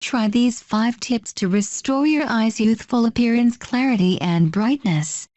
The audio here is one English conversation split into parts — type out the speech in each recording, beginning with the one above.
Try these 5 tips to restore your eyes' youthful appearance, clarity, and brightness.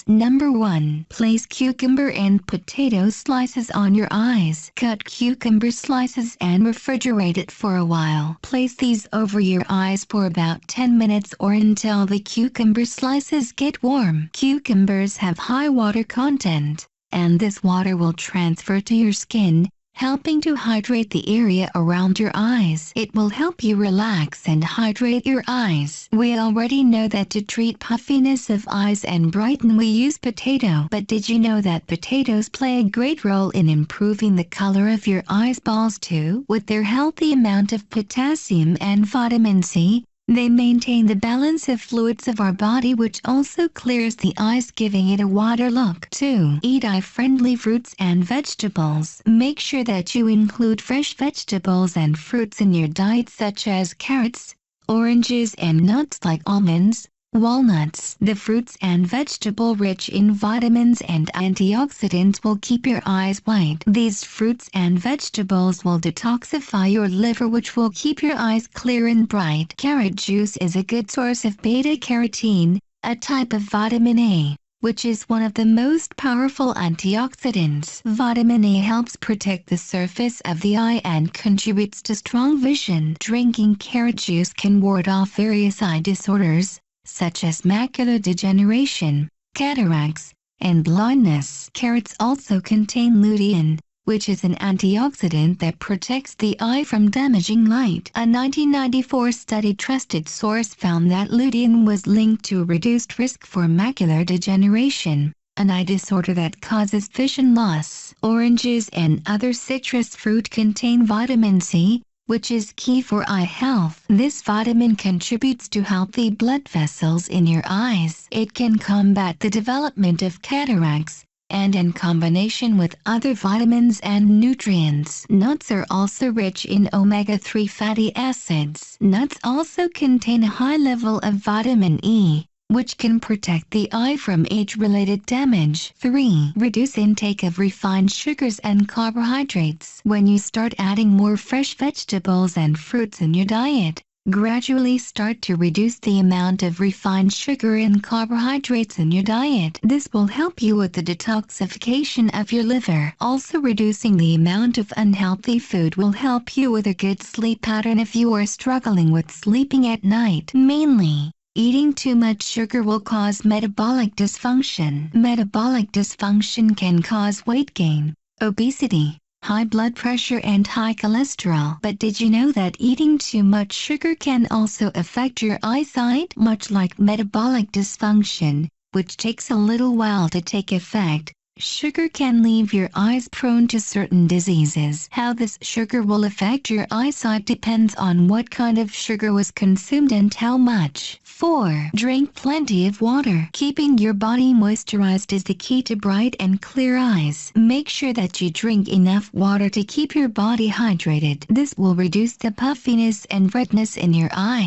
Number 1. Place cucumber and potato slices on your eyes. Cut cucumber slices and refrigerate it for a while. Place these over your eyes for about 10 minutes or until the cucumber slices get warm. Cucumbers have high water content, and this water will transfer to your skin, helping to hydrate the area around your eyes. It will help you relax and hydrate your eyes. We already know that to treat puffiness of eyes and brighten we use potato. But did you know that potatoes play a great role in improving the color of your eyeballs too? With their healthy amount of potassium and vitamin C, they maintain the balance of fluids of our body, which also clears the eyes, giving it a wider look. 2. Eat eye-friendly fruits and vegetables. Make sure that you include fresh vegetables and fruits in your diet, such as carrots, oranges, and nuts like almonds, walnuts. The fruits and vegetable rich in vitamins and antioxidants will keep your eyes white. These fruits and vegetables will detoxify your liver, which will keep your eyes clear and bright. Carrot juice is a good source of beta-carotene, a type of vitamin A, which is one of the most powerful antioxidants. Vitamin A helps protect the surface of the eye and contributes to strong vision. Drinking carrot juice can ward off various eye disorders, such as macular degeneration, cataracts, and blindness. Carrots also contain lutein, which is an antioxidant that protects the eye from damaging light. A 1994 study trusted source found that lutein was linked to reduced risk for macular degeneration, an eye disorder that causes vision loss. Oranges and other citrus fruit contain vitamin C, which is key for eye health. This vitamin contributes to healthy blood vessels in your eyes. It can combat the development of cataracts, and in combination with other vitamins and nutrients. Nuts are also rich in omega-3 fatty acids. Nuts also contain a high level of vitamin E, which can protect the eye from age-related damage. 3. Reduce intake of refined sugars and carbohydrates. When you start adding more fresh vegetables and fruits in your diet, gradually start to reduce the amount of refined sugar and carbohydrates in your diet. This will help you with the detoxification of your liver. Also, reducing the amount of unhealthy food will help you with a good sleep pattern if you are struggling with sleeping at night. Mainly, eating too much sugar will cause metabolic dysfunction. Metabolic dysfunction can cause weight gain, obesity, high blood pressure, and high cholesterol. But did you know that eating too much sugar can also affect your eyesight? Much like metabolic dysfunction, which takes a little while to take effect, sugar can leave your eyes prone to certain diseases. How this sugar will affect your eyesight depends on what kind of sugar was consumed and how much. 4. Drink plenty of water. Keeping your body moisturized is the key to bright and clear eyes. Make sure that you drink enough water to keep your body hydrated. This will reduce the puffiness and redness in your eye.